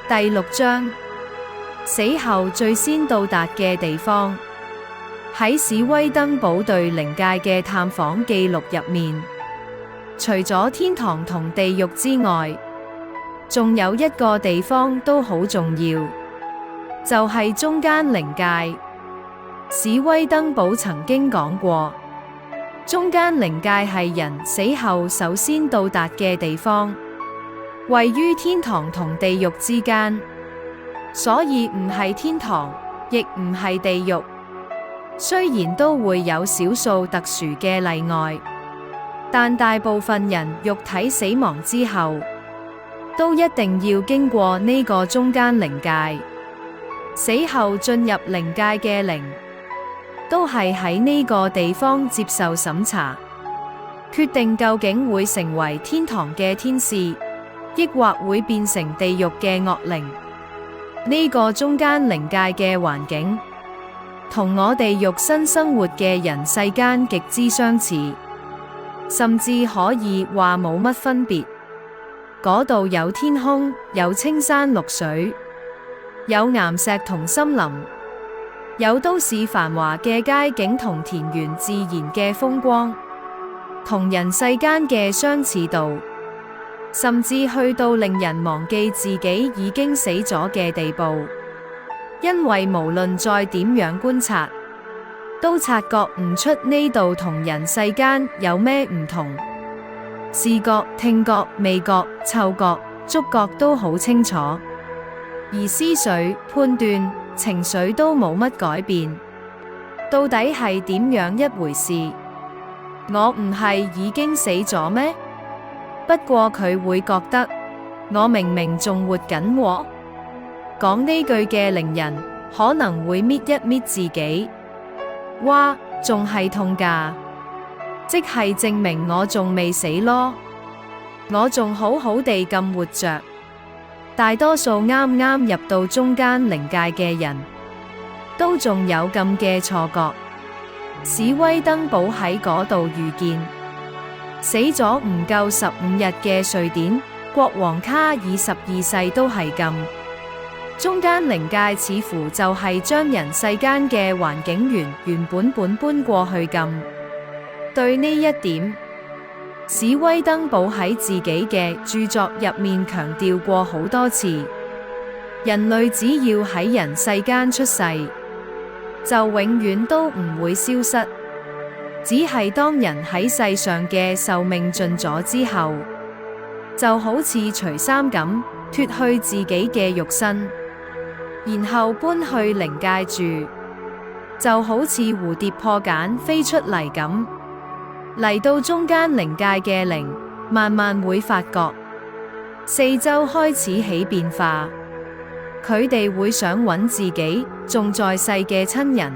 第6章，死後最先到達嘅地方。喺史威登堡對靈界嘅探訪記錄入面，除咗天堂同地獄之外，仲有一個地方都好重要，就係中間靈界。史威登堡曾經講過，中間靈界係人死後首先到達嘅地方，位於天堂同地獄之間，所以唔係天堂，亦唔係地獄。雖然都會有少數特殊嘅例外，但大部分人肉體死亡之後，都一定要經過呢個中間靈界。死後進入靈界嘅靈，都係喺呢個地方接受審查，決定究竟會成為天堂嘅天使，抑或會變成地獄嘅惡靈。呢個中間靈界嘅環境，同我哋肉身生活嘅人世間極之相似，甚至可以話冇乜分別。嗰度有天空，有青山綠水，有岩石同森林，有都市繁華嘅街景同田園自然嘅風光，同人世間嘅相似度，甚至去到令人忘記自己已經死咗嘅地步。因為無論再點樣觀察，都察覺唔出呢度同人世間有咩唔同。視覺、聽覺、味覺、嗅覺、觸覺都好清楚，而思緒、判斷、情緒都冇乜改變。到底係點樣一回事？我唔係已經死咗咩？不過佢會覺得我明明仲活緊喎。講呢句嘅靈人可能會搣一搣自己，哇，仲係痛㗎，即係證明我仲未死咯，我仲好好地咁活着。大多數啱啱入到中間靈界嘅人，都仲有咁嘅錯覺。史威登堡喺嗰度遇見死咗唔夠15日嘅瑞典國王卡爾12世都係咁。中間靈界似乎就係將人世間嘅環境原本搬過去咁。對呢一點，史威登堡喺自己嘅著作入面強調過好多次。人類只要喺人世間出世，就永遠都唔會消失。只係當人喺世上嘅壽命盡咗之後，就好似除衫咁脫去自己嘅肉身，然後搬去靈界住，就好似蝴蝶破繭飛出嚟咁。嚟到中間靈界嘅靈，慢慢會發覺四周開始起變化，佢哋會想揾自己仲在世嘅親人，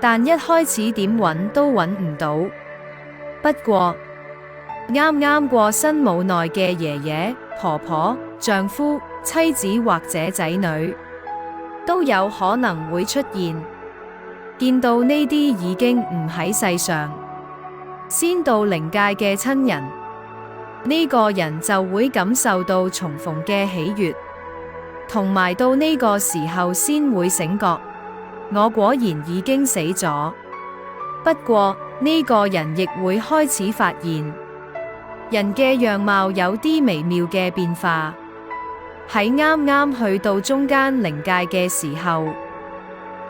但一開始點揾都揾唔到。不過啱啱過身冇耐嘅爺爺、婆婆、丈夫、妻子或者仔女，都有可能會出現。見到呢啲已經唔喺世上，先到靈界嘅親人，呢個人就會感受到重逢嘅喜悅，同埋到呢個時候先會醒覺，我果然已經死咗。不過呢個人亦會開始發現，人嘅樣貌有啲微妙嘅變化。喺啱啱去到中間靈界嘅時候，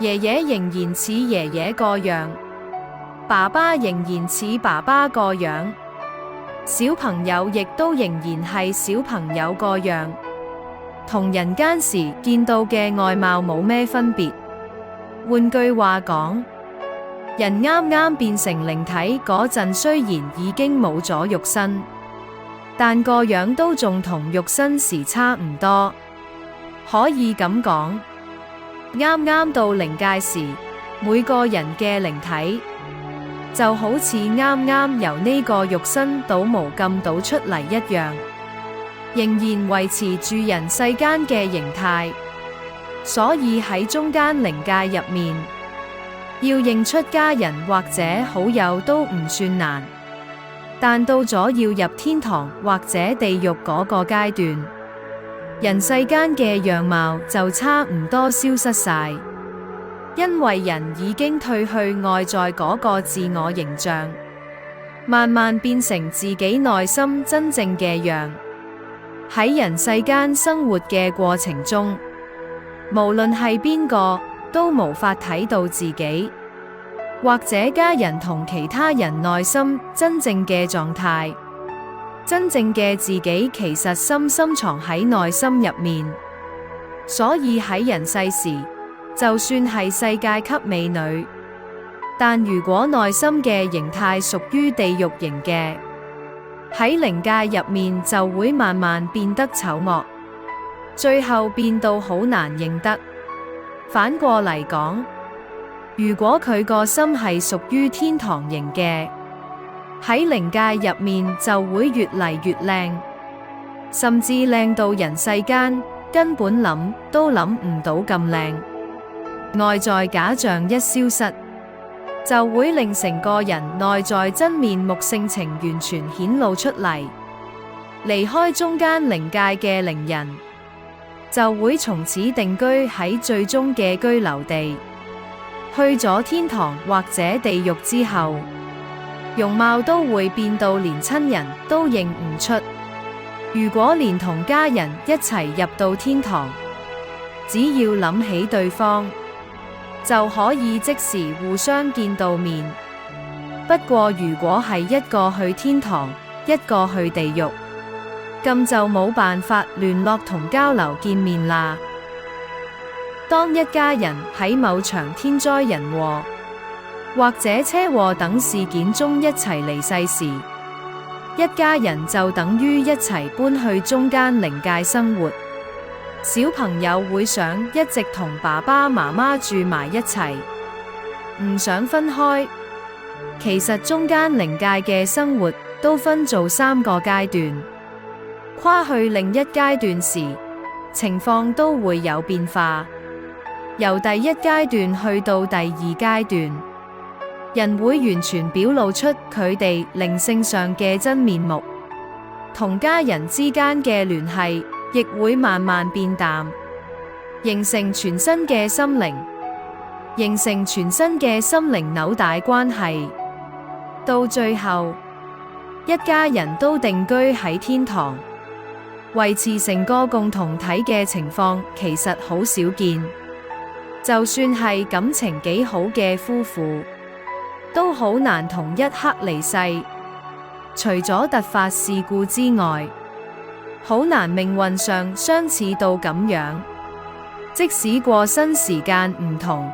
爺爺仍然似爺爺個樣，爸爸仍然似爸爸個樣，小朋友亦都仍然係小朋友個樣，同人間時見到嘅外貌冇咩分別。換句話講，人啱啱變成靈體嗰陣，雖然已經冇咗肉身，但個樣都仲同肉身時差唔多。可以咁講，啱啱到靈界時，每個人嘅靈體就好似啱啱由呢個肉身倒模咁倒出嚟一樣，仍然維持住人世間嘅形態。所以喺中間靈界入面，要認出家人或者好友都唔算難。但到咗要入天堂或者地獄嗰個階段，人世間嘅樣貌就差唔多消失晒，因為人已經褪去外在嗰個自我形象，慢慢變成自己內心真正嘅樣。喺人世間生活嘅過程中，無論係邊個都無法睇到自己，或者家人同其他人內心真正嘅狀態。真正嘅自己其實深深藏喺內心入面，所以喺人世時，就算係世界級美女，但如果內心嘅形態屬於地獄型嘅，喺靈界入面就會慢慢變得醜惡，最後變到好難認得。反過嚟講，如果佢個心係屬於天堂型嘅，喺靈界入面就會越嚟越靚，甚至靚到人世間根本諗都諗唔到咁靚。外在假象一消失，就會令成個人內在真面目性情完全顯露出嚟。離開中間靈界嘅靈人，就會從此定居喺最終嘅居留地。去咗天堂或者地獄之後，容貌都會變到連親人都認唔出。如果連同家人一齊入到天堂，只要諗起對方，就可以即時互相見到面。不過如果係一個去天堂，一個去地獄，咁就冇辦法聯絡同交流見面啦。當一家人喺某場天災人禍或者車禍等事件中一齊離世時，一家人就等於一齊搬去中間靈界生活。小朋友會想一直同爸爸媽媽住埋一齊，唔想分開。其實中間靈界嘅生活都分做3個階段，跨去另一階段時，情況都會有變化。由第一階段去到第2階段，人會完全表露出佢哋靈性上嘅真面目，同家人之間嘅聯繫亦會慢慢變淡，形成全新嘅心靈紐帶關係。到最後，一家人都定居喺天堂，維持成個共同體嘅情況其實好少見。就算係感情幾好嘅夫婦，都好難同一刻離世。除咗突發事故之外，好難命運上相似到咁樣。即使過身時間唔同，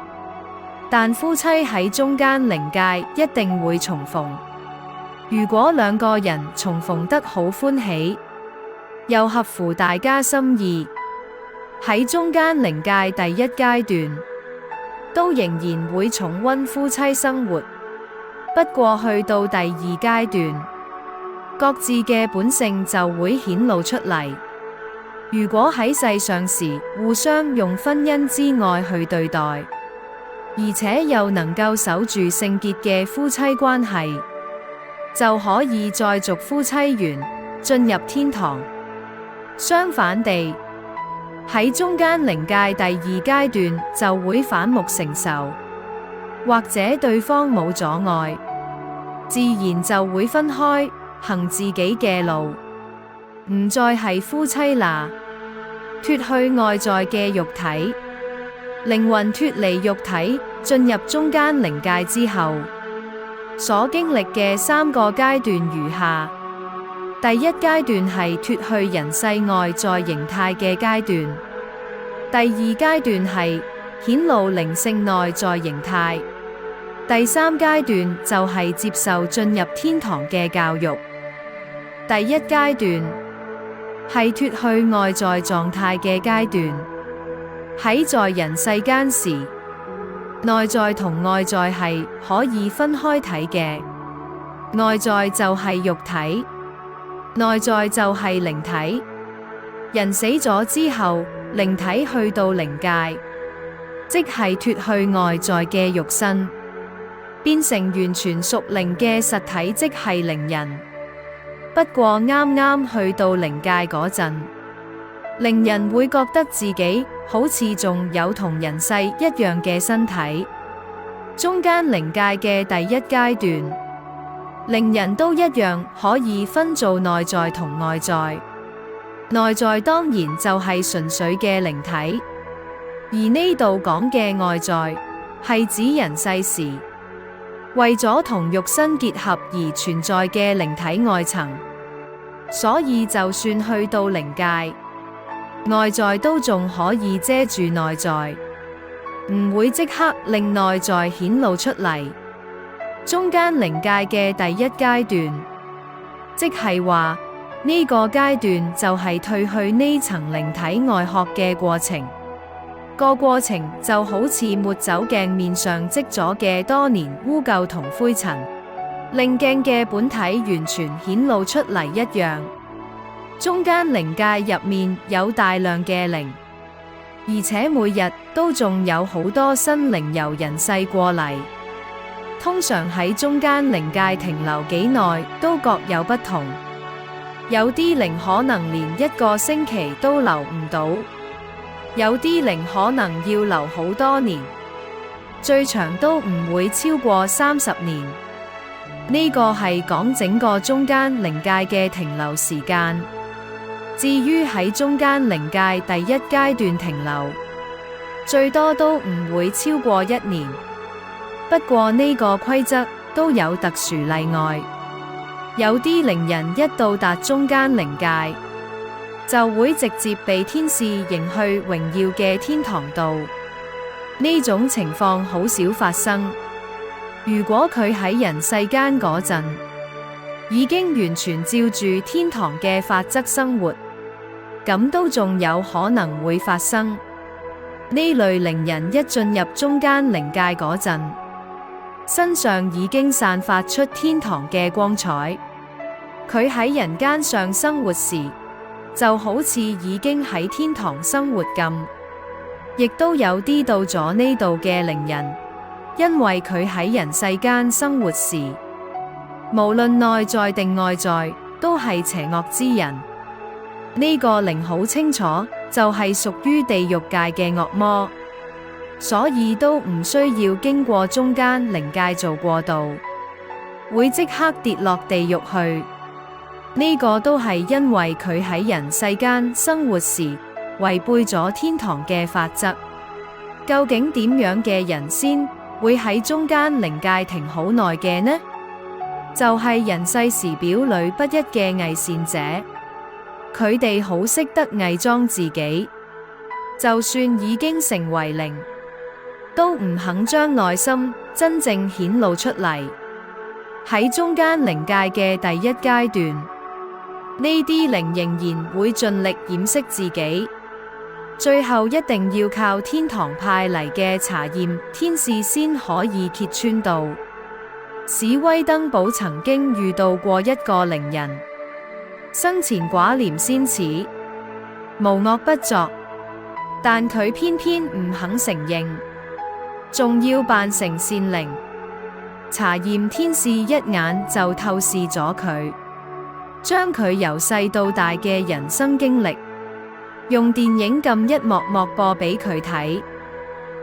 但夫妻喺中間靈界一定會重逢。如果2個人重逢得好歡喜，又合乎大家心意，喺中間靈界第1階段，都仍然會重溫夫妻生活。不過去到第2階段，各自嘅本性就會顯露出嚟。如果喺世上時互相用婚姻之愛去對待，而且又能夠守住聖潔嘅夫妻關係，就可以再續夫妻緣，進入天堂。相反地，喺中間靈界第2階段就會反目成仇，或者對方冇阻礙，自然就會分開，行自己嘅路，唔再係夫妻啦。脫去外在嘅肉體，靈魂脫離肉體，進入中間靈界之後，所經歷嘅3個階段如下。第1階段係脫去人世外在形態嘅階段。第2階段係顯露靈性內在形態。第3階段就係接受進入天堂嘅教育。第1階段係脫去外在狀態嘅階段。喺在人世間時，內在同外在係可以分開睇嘅。外在就係肉體，內在就係靈體。人死咗之後，靈體去到靈界，即係脫去外在嘅肉身，變成完全屬靈嘅實體，即係靈人。不過啱啱去到靈界嗰陣，令人會覺得自己好似仲有同人世一樣嘅身體。中間靈界嘅第一階段，令人都一樣可以分做內在同外在。內在當然就係純粹嘅靈體，而呢度講嘅外在係指人世時為咗同肉身結合而存在嘅靈體外層。所以就算去到靈界，外在都仲可以遮住內在，唔會即刻令內在顯露出嚟。中間靈界嘅第一階段，即係話呢個階段就係褪去呢層靈體外殼嘅過程。個過程就好似抹走鏡面上積咗嘅多年污垢同灰塵，令鏡嘅本體完全顯露出嚟一樣。中間靈界入面有大量嘅靈，而且每日都仲有好多新靈由人世過嚟。通常喺中間靈界停留幾耐都各有不同，有啲靈可能連1個星期都留唔到，有啲靈可能要留好多年，最長都唔會超過30年。呢個係講整個中間靈界嘅停留時間。至於喺中間靈界第一階段停留，最多都唔會超過1年。不過呢個規則都有特殊例外，有啲靈人一到達中間靈界，就會直接被天使迎去榮耀嘅天堂度。呢種情況好少發生。如果佢喺人世間嗰陣，已經完全照住天堂嘅法則生活，咁都仲有可能會發生。呢類靈人一進入中間靈界嗰陣，身上已經散發出天堂嘅光彩。佢喺人間上生活時，就好似已經喺天堂生活咁。亦都有啲到咗呢度嘅靈人，因為佢喺人世間生活時，無論內在定外在，都係邪惡之人。呢個靈好清楚，就係屬於地獄界嘅惡魔，所以都唔需要經過中間靈界做過渡，會即刻跌落地獄去。呢個都係因為佢喺人世間生活時違背咗天堂嘅法則。究竟點樣嘅人先會喺中間靈界停好耐嘅呢？就係人世時表裏不一嘅偽善者。佢哋好識得偽裝自己，就算已經成為靈，都唔肯將內心真正顯露出嚟。喺中間靈界嘅第一階段，呢啲靈仍然會盡力掩飾自己，最後一定要靠天堂派嚟嘅查驗天使先可以揭穿到。史威登堡曾經遇到過一個靈人，生前寡廉鮮恥，無惡不作，但佢偏偏唔肯承認，仲要扮成善靈。查驗天使一眼就透視咗佢，將佢由細到大嘅人生經歷，用電影咁一幕幕播俾佢睇，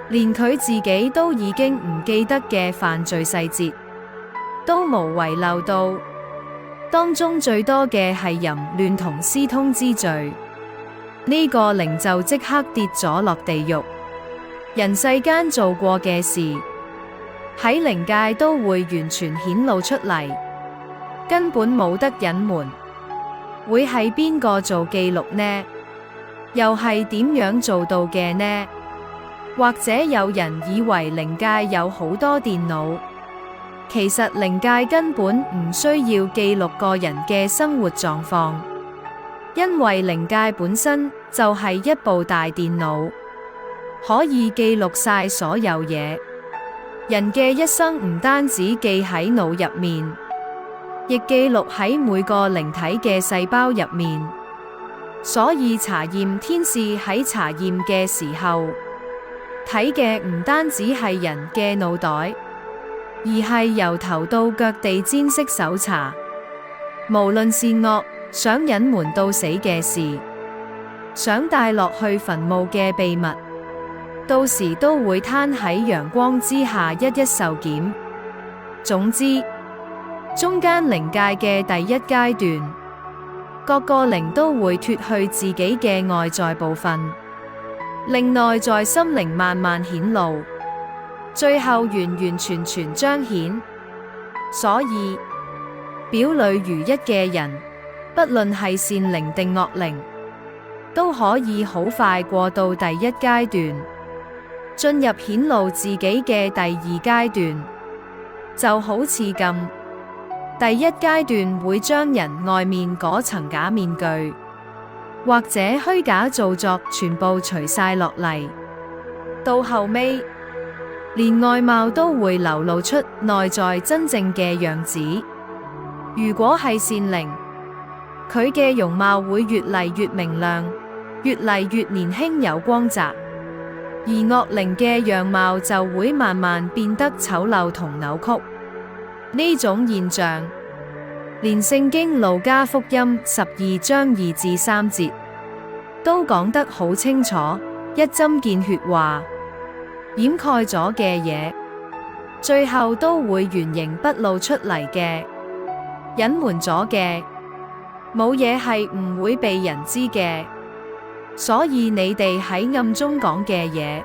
連佢自己都已經唔記得嘅犯罪細節，都無遺漏到。當中最多嘅係淫亂同私通之罪，呢個靈就即刻跌咗落地獄。人世間做過嘅事，喺靈界都會完全顯露出嚟，根本冇得隱瞞。會係邊個做記錄呢？又係點樣做到嘅呢？或者有人以為靈界有好多電腦，其實靈界根本唔需要記錄個人嘅生活狀況，因為靈界本身就係一部大電腦，可以記錄晒所有嘢。人嘅一生唔單止記喺腦入面，亦記錄喺每個靈體嘅細胞入面。所以查驗天使喺查驗嘅時候，睇嘅唔單止係人嘅腦袋，而係由頭到腳地氈式搜查，無論善惡，想隱瞞到死嘅事，想帶落去墳墓嘅秘密，到時都會攤喺陽光之下一一受檢。總之，中間靈界嘅第一階段，各個靈都會脫去自己嘅外在部分，令內在心靈慢慢顯露，最後完完全全彰顯。所以，表裏如一嘅人，不論係善靈定惡靈，都可以好快過到第一階段，進入顯露自己嘅第二階段。就好似咁，第一階段會將人外面嗰層假面具或者虛假造作全部除晒落嚟，到後尾連外貌都會流露出內在真正嘅樣子。如果係善靈，佢嘅容貌會越嚟越明亮，越嚟越年輕有光澤，而惡靈嘅樣貌就會慢慢變得醜陋同扭曲。呢種現象，連聖經路加福音12章2至3節都講得好清楚，一針見血話，掩蓋咗嘅嘢，最後都會原形不露出嚟嘅，隱瞞咗嘅，冇嘢係唔會被人知嘅。所以你哋喺暗中講嘅嘢，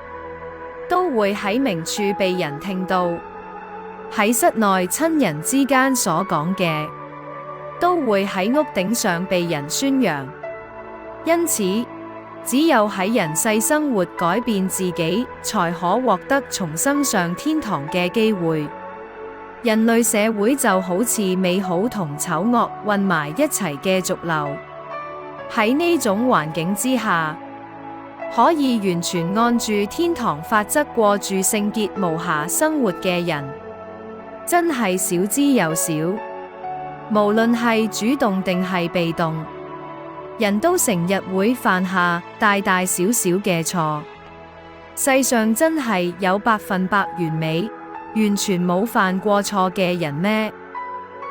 都會喺明處被人聽到；喺室內親人之間所講嘅，都會喺屋頂上被人宣揚。因此，只有喺人世生活改變自己，才可獲得重生上天堂嘅機會。人類社會就好似美好同醜惡混埋一齊嘅濁流。喺呢種環境之下，可以完全按住天堂法則過住聖潔無瑕生活嘅人，真係少之又少。無論係主動定係被動，人都成日會犯下大大小小嘅錯。世上真係有100%完美，完全冇犯過錯嘅人咩？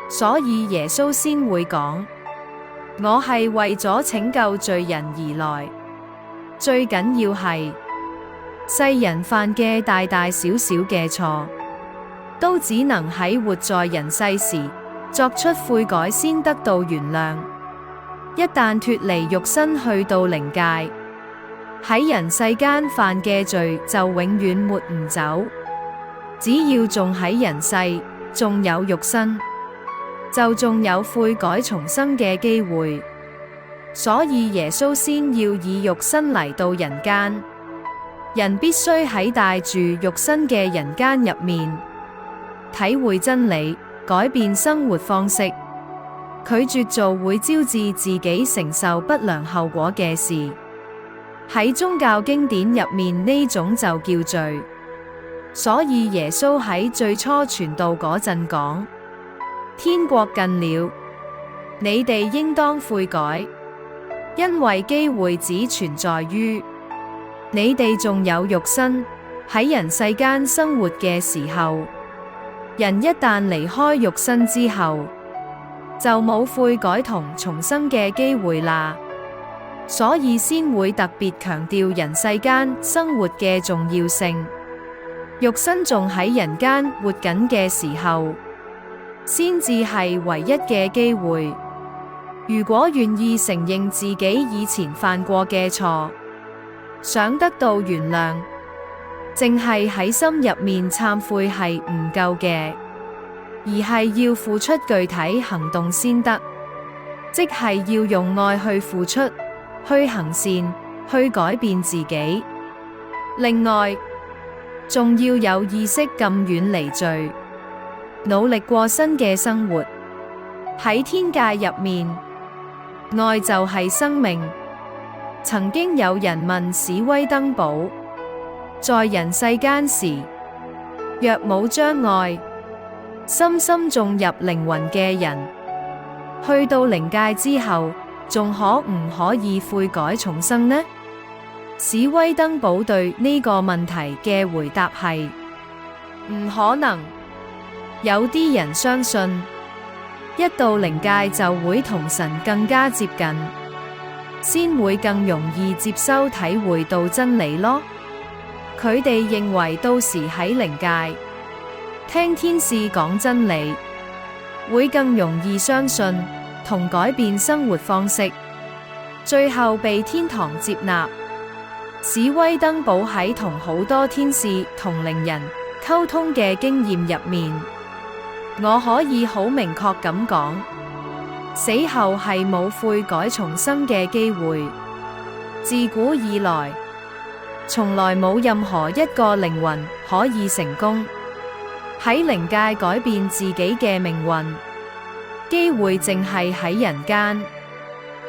所以耶穌先會講，我係為咗拯救罪人而來。最緊要係世人犯嘅大大小小嘅錯，都只能喺活在人世時作出悔改先得到原諒。一旦脫離肉身去到靈界，喺人世間犯嘅罪就永遠抹唔走。只要仲喺人世，仲有肉身，就仲有悔改重生嘅機會。所以耶穌先要以肉身嚟到人間，人必須喺帶住肉身嘅人間入面，體會真理，改變生活方式，拒絕做會招致自己承受不良後果嘅事。喺宗教經典入面，呢種就叫罪。所以耶穌喺最初傳道嗰陣講，天國近了，你哋應當悔改。因為機會只存在於你哋仲有肉身喺人世間生活嘅時候。人一旦離開肉身之後，就冇悔改同重生嘅機會啦。所以先會特別強調人世間生活嘅重要性。肉身仲喺人間活緊嘅時候，先至係唯一嘅機會。如果願意承認自己以前犯過嘅錯，想得到原諒，淨係喺心入面懺悔係唔夠嘅，而係要付出具體行動先得，即係要用愛去付出，去行善，去改變自己。另外，仲要有意識咁遠離罪，努力過新嘅生活。喺天界入面，愛就係生命。曾經有人問史威登堡，在人世間時，若冇將愛深深種入靈魂嘅人，去到靈界之後，仲可唔可以悔改重生呢？史威登堡對呢個問題嘅回答係唔可能。有啲人相信，一到靈界就會同神更加接近，先會更容易接收體會到真理咯。佢哋認為到時喺靈界聽天使講真理，會更容易相信同改變生活方式，最後被天堂接納。史威登堡喺同好多天使同靈人溝通嘅經驗入面，我可以好明確咁講，死後係冇悔改重生嘅機會。自古以來，從來冇任何一個靈魂可以成功喺靈界改變自己嘅命運，機會淨係喺人間，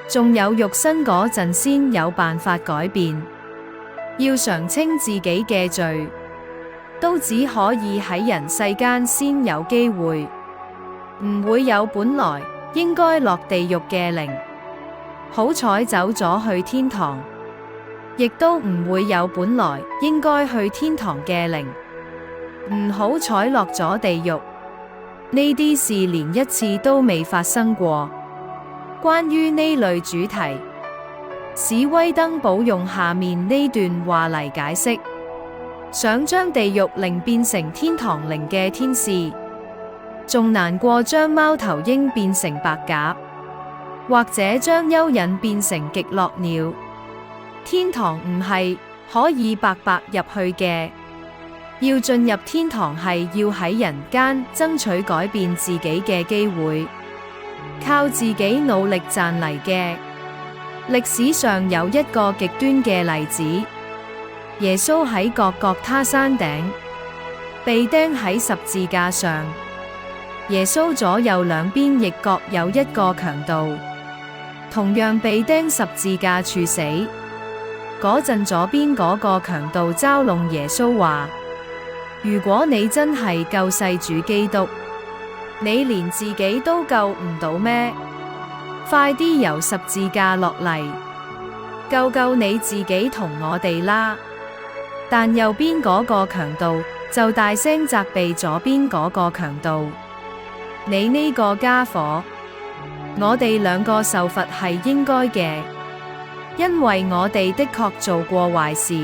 仲有肉身嗰陣先有辦法改變。要償清自己嘅罪，都只可以喺人世間先有機會，唔會有本來應該落地獄嘅靈好彩走咗去天堂，亦都唔會有本來應該去天堂嘅靈唔好彩落咗地獄。呢啲事連一次都未發生過。關於呢類主題，史威登堡用下面呢段話嚟解釋：想將地獄靈變成天堂靈嘅天使，仲難過將貓頭鷹變成白鴿，或者將蚯蚓變成極樂鳥。天堂唔係可以白白入去嘅，要進入天堂係要喺人間爭取改變自己嘅機會，靠自己努力賺嚟嘅。歷史上有一個極端嘅例子，耶穌喺各各他山頂被釘喺十字架上，耶穌左右兩邊亦各有一個強盜，同樣被釘十字架處死。嗰陣左邊嗰個強盜嘲弄耶穌話：如果你真係救世主基督，你連自己都救唔到咩？快啲由十字架落嚟，救救你自己同我哋啦！但右邊嗰個強盜就大聲責備左邊嗰個強盜：你呢個家伙，我哋兩個受罰係應該嘅，因為我哋的確做過壞事。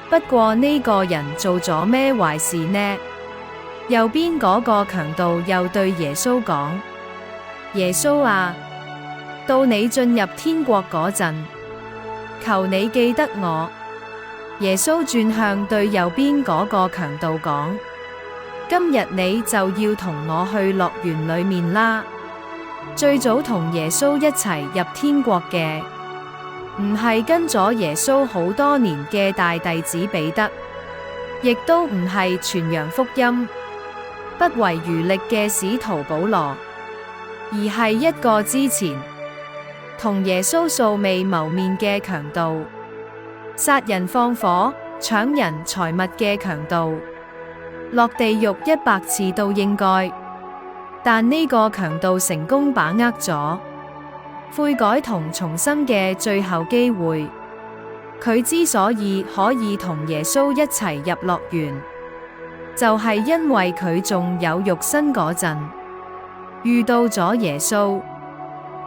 不過呢個人做咗咩壞事呢？右邊嗰個強盜又對耶穌講：耶穌啊，到你進入天國嗰陣，求你記得我。耶穌轉向對右邊嗰個強盜講：今日你就要同我去樂園裏面啦。最早同耶穌一齊入天國嘅，唔係跟咗耶穌好多年嘅大弟子彼得，亦都唔係傳揚福音不遺餘力嘅使徒保羅，而係一個之前同耶穌素未謀面嘅強盜，殺人放火搶人財物嘅強盜，落地獄100次都應該。但呢個強盜成功把握咗悔改同重生嘅最後機會。佢之所以可以同耶穌一齊入樂園，就係因為佢仲有肉身嗰陣遇到咗耶穌，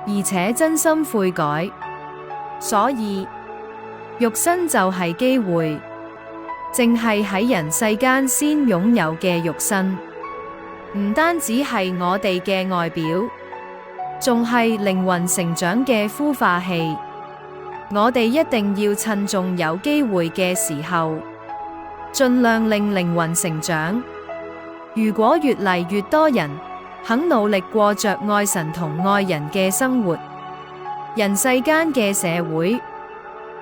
而且真心悔改。所以肉身就係機會，淨係喺人世間先擁有嘅肉身，唔單止係我哋嘅外表，仲係靈魂成長嘅孵化器。我哋一定要趁仲有機會嘅時候，盡量令靈魂成長。如果越嚟越多人肯努力過着愛神同愛人嘅生活，人世間嘅社會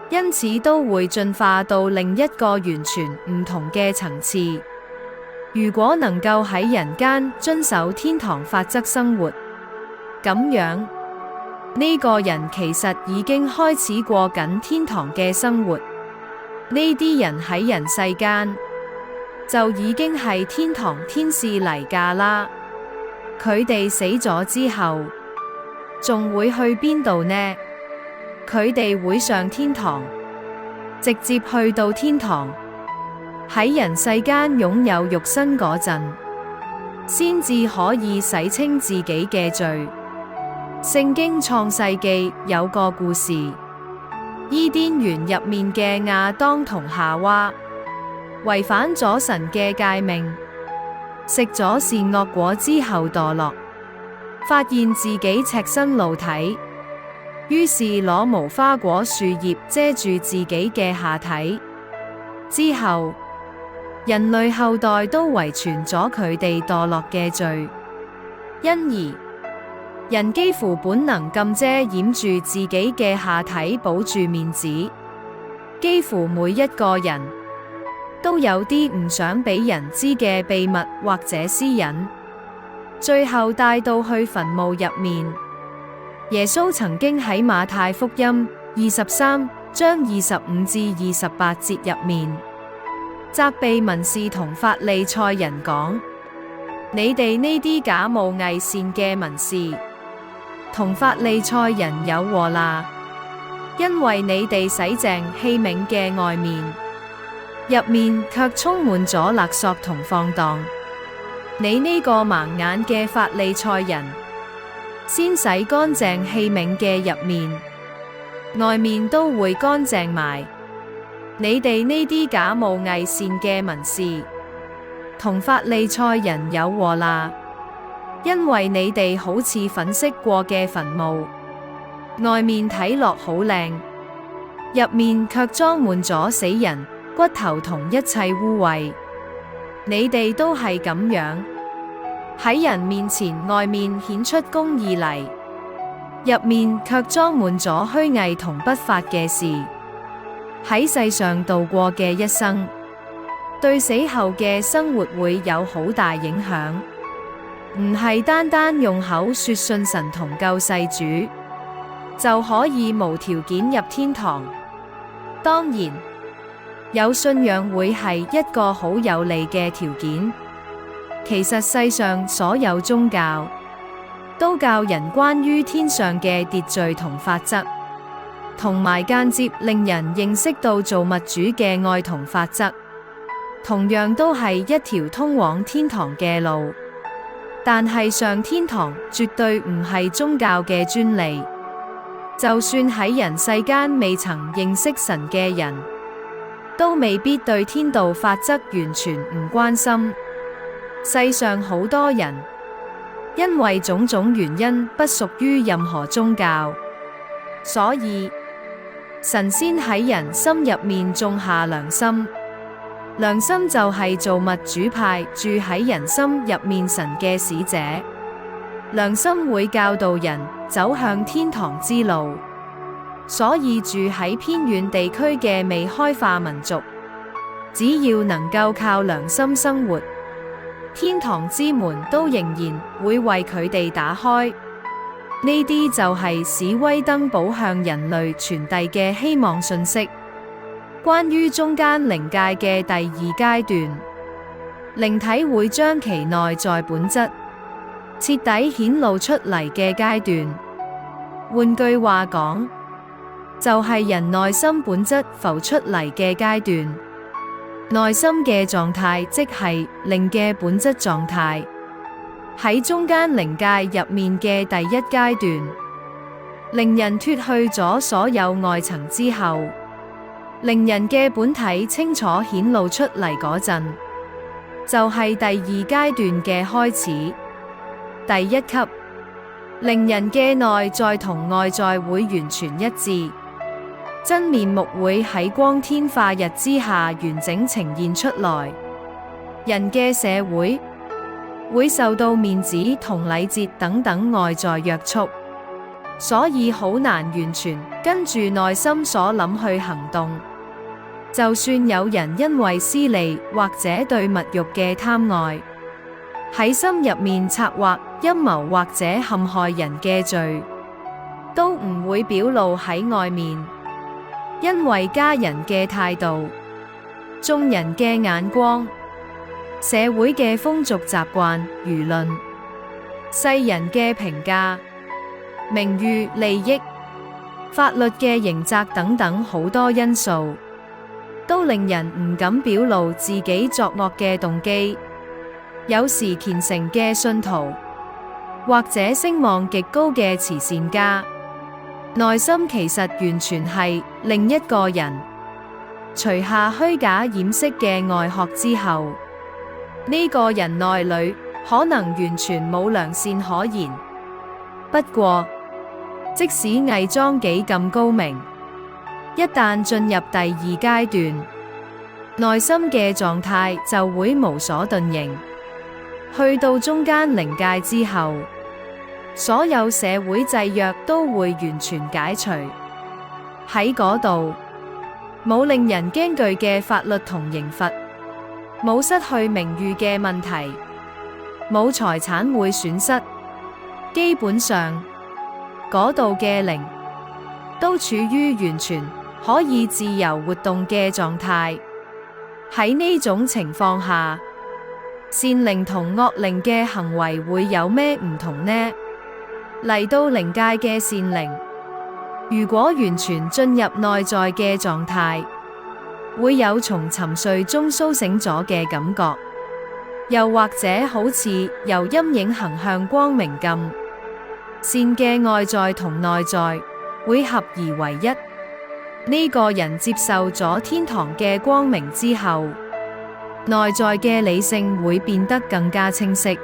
因此都會進化到另一個完全唔同嘅層次。如果能夠喺人間遵守天堂法則生活，咁樣呢個人其實已經開始過緊天堂嘅生活。呢啲人喺人世間就已經係天堂天使嚟㗎啦。佢哋死咗之後仲會去邊度呢？佢哋會上天堂，直接去到天堂。喺人世間擁有肉身嗰陣，先至可以洗清自己嘅罪，聖經創世記有個故事，伊甸園入面嘅亞當同夏娃違反咗神嘅誡命，食咗善惡果之後墮落，發現自己赤身露體，於是攞無花果樹葉遮住自己嘅下體。之後，人類後代都遺傳咗佢哋墮落嘅罪，因而人幾乎本能咁遮掩住自己嘅下體，保住面子。幾乎每一個人都有啲唔想俾人知嘅秘密或者私隱，最後帶到去墳墓入面。耶穌曾經喺馬太福音23章25至28節入面，責備文士同法利賽人講：你哋呢啲假冒偽善嘅文士同法利賽人有禍啦，因為你哋洗淨器皿嘅外面，入面卻充滿咗勒索同放蕩。你呢個盲眼嘅法利賽人，先洗乾淨器皿嘅入面，外面都會乾淨埋。你哋呢啲假冒偽善嘅文士同法利賽人有禍啦，因為你哋好似粉飾過嘅墳墓，外面睇落好靚，入面卻裝滿咗死人骨頭同一切污穢。你哋都係咁樣，喺人面前外面顯出公義嚟，入面卻裝滿咗虛偽同不法嘅事。喺世上度過嘅一生，對死後嘅生活會有好大影響。唔係單單用口說信神同救世主，就可以無條件入天堂。當然，有信仰會係一個好有利嘅條件。其實世上所有宗教都教人關於天上嘅秩序同法則，同埋間接令人認識到造物主嘅愛同法則，同樣都係一條通往天堂嘅路。但係上天堂絕對唔係宗教嘅專利，就算喺人世間未曾認識神嘅人，都未必對天道法則完全唔關心。世上好多人因為種種原因不屬於任何宗教，所以神先喺人心入面種下良心。良心就係造物主派住喺人心入面神嘅使者。良心會教導人走向天堂之路，所以住喺偏遠地區嘅未開化民族，只要能夠靠良心生活，天堂之門都仍然會為佢哋打開。呢啲就係史威登堡向人類傳遞嘅希望訊息。關於中間靈界嘅第二階段，靈體會將其內在本質徹底顯露出嚟嘅階段。換句話講，就係人內心本質浮出嚟嘅階段。內心嘅狀態即係靈嘅本質狀態。喺中間靈界入面嘅第一階段，令人脫去咗所有外層之後，令人嘅本體清楚顯露出嚟嗰陣，就係第二階段嘅開始。第一級，令人嘅內在同外在會完全一致，真面目會喺光天化日之下完整呈現出來。人嘅社會受到面子同禮節等等外在約束，所以好難完全跟住內心所諗去行動。就算有人因為私利或者對物慾嘅貪愛，喺心入面策劃陰謀或者陷害人嘅罪，都唔會表露喺外面，因為家人嘅態度、眾人嘅眼光、社會嘅風俗習慣、輿論、世人嘅評價、名譽、利益、法律嘅刑責等等好多因素，都令人唔敢表露自己作惡嘅動機。有時虔誠嘅信徒或者聲望極高嘅慈善家，內心其實完全係另一個人。除下虛假掩飾嘅外殼之後，呢個人內裏可能完全冇良善可言。不過，即使偽裝幾咁高明，一旦進入第二階段，內心嘅狀態就會無所遁形。去到中間靈界之後，所有社會制約都會完全解除。喺嗰度，冇令人驚懼嘅法律同刑罰，冇失去名譽嘅問題，冇財產會損失。基本上，嗰度嘅靈都處於完全可以自由活動嘅狀態。喺呢種情況下，善靈同惡靈嘅行為會有咩唔同呢？嚟到靈界嘅善靈，如果完全進入內在嘅狀態，會有從沉睡中甦醒咗嘅感覺，又或者好似由陰影行向光明咁。善嘅外在同內在會合而為一。呢個人接受咗天堂嘅光明之後，內在嘅理性會變得更加清晰，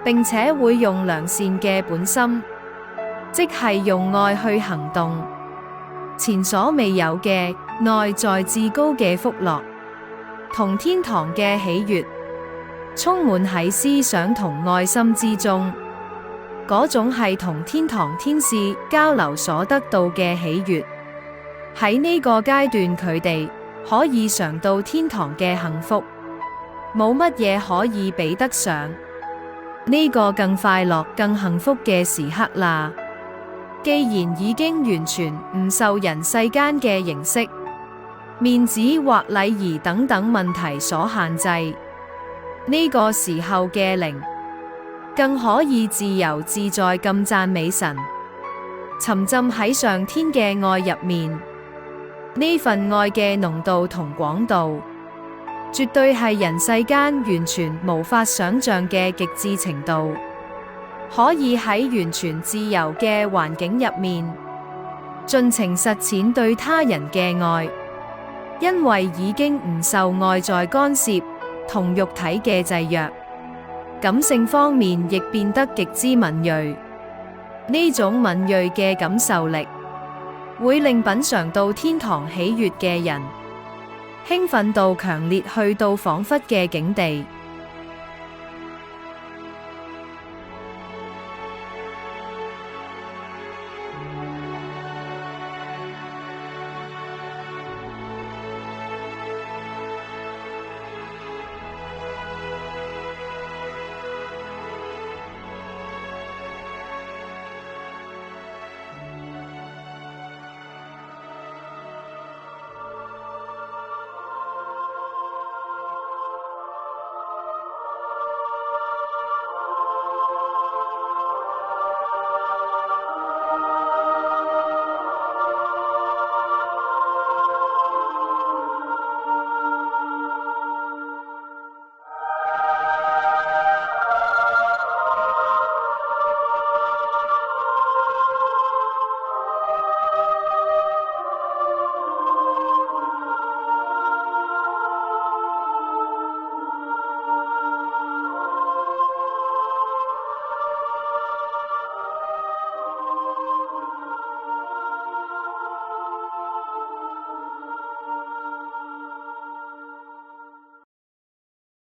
並且會用良善嘅本心，即係用愛去行動。前所未有嘅內在至高嘅福樂，同天堂嘅喜悅，充滿喺思想同愛心之中。嗰種係同天堂天使交流所得到嘅喜悅。喺呢個階段，佢哋可以嘗到天堂嘅幸福，冇乜嘢可以比得上呢個更快樂、更幸福嘅時刻啦。既然已經完全唔受人世間嘅形式、面子或禮儀等等問題所限制，呢個時候嘅靈更可以自由自在咁讚美神，沉浸喺上天嘅愛入面。呢份愛嘅濃度同廣度，絕對係人世間完全無法想象嘅極致程度。可以喺完全自由嘅環境入面，盡情實踐對他人嘅愛，因為已經唔受外在干涉同肉體嘅制約。感性方面亦變得極之敏銳。呢種敏銳嘅感受力，會令品嘗到天堂喜悅嘅人，興奮到強烈去到彷彿嘅境地。